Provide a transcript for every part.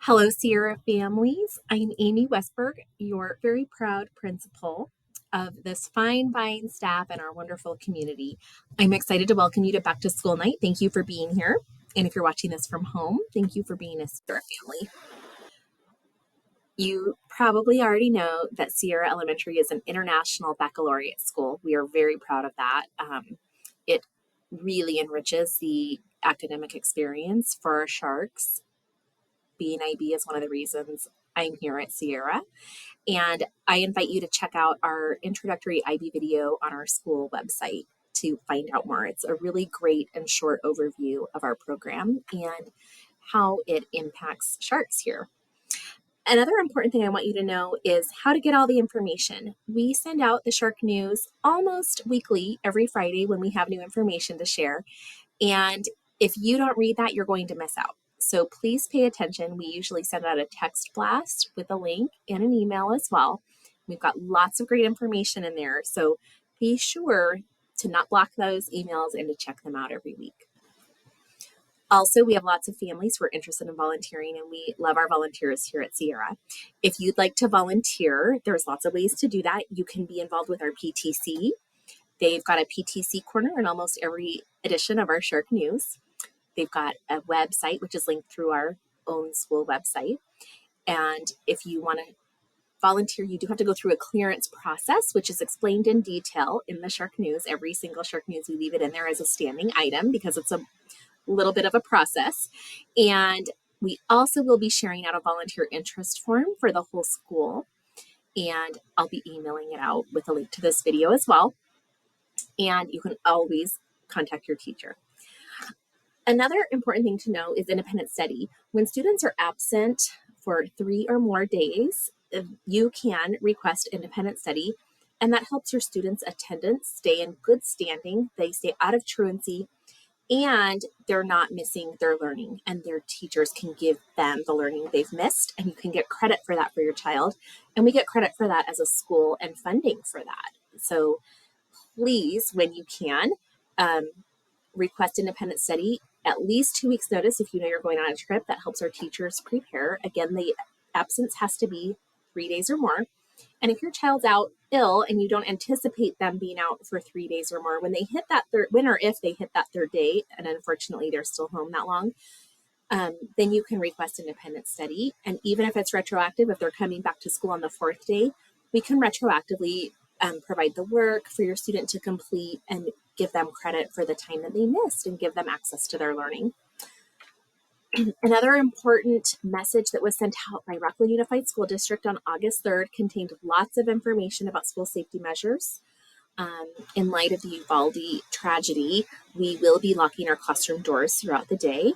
Hello, Sierra families. I'm Amy Westberg, your very proud principal of this fine staff and our wonderful community. I'm excited to welcome you to Back to School Night. Thank you for being here. And if you're watching this from home, thank you for being a Sierra family. You probably already know that Sierra Elementary is an international baccalaureate school. We are very proud of that. It really enriches the academic experience for our sharks. Being IB is one of the reasons I'm here at Sierra. And I invite you to check out our introductory IB video on our school website to find out more. It's a really great and short overview of our program and how it impacts sharks here. Another important thing I want you to know is how to get all the information. We send out the shark news almost weekly every Friday when we have new information to share. And if you don't read that, you're going to miss out. So please pay attention. We usually send out a text blast with a link and an email as well. We've got lots of great information in there. So be sure to not block those emails and to check them out every week. Also, we have lots of families who are interested in volunteering, and we love our volunteers here at Sierra. If you'd like to volunteer, there's lots of ways to do that. You can be involved with our PTC. They've got a PTC corner in almost every edition of our Shark News. They've got a website, which is linked through our own school website. And if you want to volunteer, you do have to go through a clearance process, which is explained in detail in the Shark News. Every single Shark News, we leave it in there as a standing item because it's a little bit of a process. And we also will be sharing out a volunteer interest form for the whole school. And I'll be emailing it out with a link to this video as well. And you can always contact your teacher. Another important thing to know is independent study. When students are absent for 3 or more days, you can request independent study, and that helps your students' attendance stay in good standing. They stay out of truancy, and they're not missing their learning, and their teachers can give them the learning they've missed, and you can get credit for that for your child. And we get credit for that as a school and funding for that. So please, when you can, request independent study at least 2 weeks notice if you know you're going on a trip. That helps our teachers prepare. Again, the absence has to be 3 days or more. And if your child's out ill and you don't anticipate them being out for 3 days or more, when they hit that when or if they hit that third day, and unfortunately they're still home that long, then you can request independent study. And even if it's retroactive, if they're coming back to school on the 4th day, we can retroactively provide the work for your student to complete and give them credit for the time that they missed and give them access to their learning. Another important message that was sent out by Rockland Unified School District on August 3rd contained lots of information about school safety measures. In light of the Uvalde tragedy, we will be locking our classroom doors throughout the day.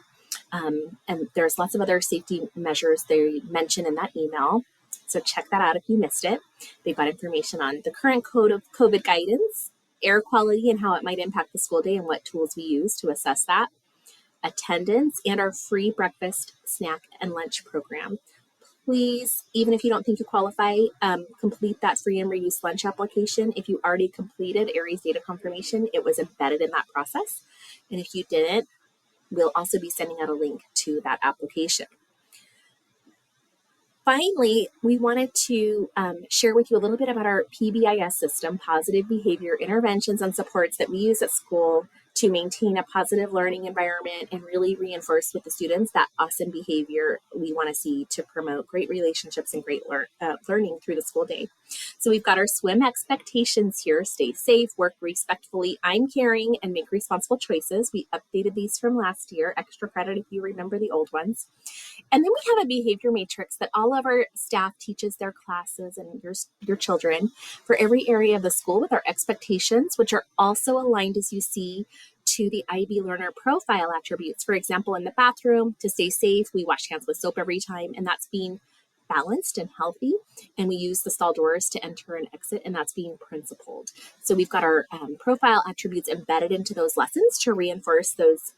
And there's lots of other safety measures they mention in that email. So check that out if you missed it. They've got information on the current code of COVID guidance, air quality and how it might impact the school day and what tools we use to assess that, attendance, and our free breakfast, snack, and lunch program. Please, even if you don't think you qualify, complete that free and reduced lunch application. If you already completed Aries data confirmation, it was embedded in that process. And if you didn't, we'll also be sending out a link to that application. Finally, we wanted to share with you a little bit about our PBIS system, Positive Behavior Interventions and Supports, that we use at school to maintain a positive learning environment and really reinforce with the students that awesome behavior we want to see to promote great relationships and great learning through the school day. So we've got our swim expectations here: stay safe, work respectfully, I'm caring, and make responsible choices. We updated these from last year, extra credit if you remember the old ones. And then we have a behavior matrix that all of our staff teaches their classes and your children for every area of the school with our expectations, which are also aligned, as you see, to the IB learner profile attributes. For example, in the bathroom, to stay safe, we wash hands with soap every time, and that's being balanced and healthy. And we use the stall doors to enter and exit, and that's being principled. So we've got our profile attributes embedded into those lessons to reinforce those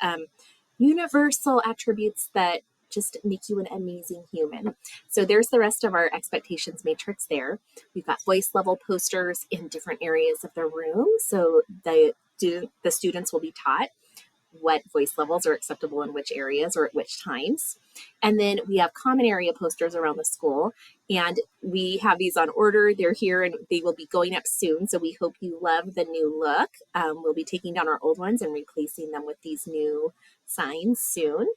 universal attributes that just make you an amazing human. So there's the rest of our expectations matrix there. We've got voice level posters in different areas of the room, so the students will be taught what voice levels are acceptable in which areas or at which times. And then we have common area posters around the school, and we have these on order. They're here and they will be going up soon. So we hope you love the new look. We'll be taking down our old ones and replacing them with these new signs soon.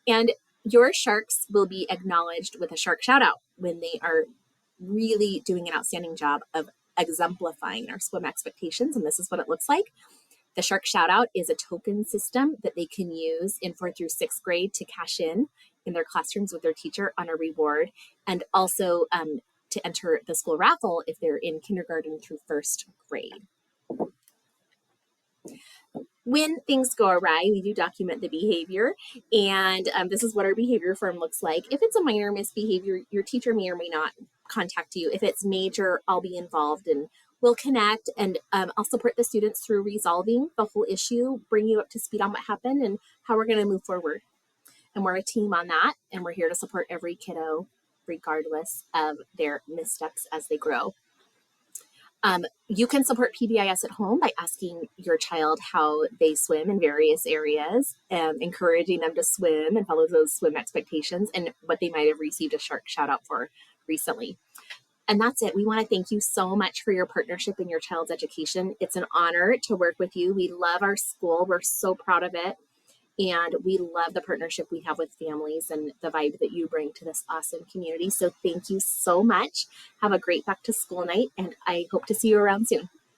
And your sharks will be acknowledged with a shark shout out when they are really doing an outstanding job of exemplifying our swim expectations. And this is what it looks like. The Shark Shoutout is a token system that they can use in 4th through 6th grade to cash in their classrooms with their teacher on a reward, and also to enter the school raffle if they're in kindergarten through 1st grade. When things go awry, we do document the behavior, and this is what our behavior form looks like. If it's a minor misbehavior, your teacher may or may not contact you. If it's major, I'll be involved and we'll connect, and I'll support the students through resolving the whole issue, bring you up to speed on what happened and how we're going to move forward. And we're a team on that, and we're here to support every kiddo regardless of their missteps as they grow. You can support PBIS at home by asking your child how they swim in various areas, encouraging them to swim and follow those swim expectations and what they might have received a shark shout out for recently. And that's it. We want to thank you so much for your partnership in your child's education. It's an honor to work with you. We love our school. We're so proud of it. And we love the partnership we have with families and the vibe that you bring to this awesome community. So thank you so much. Have a great back to school night, and I hope to see you around soon.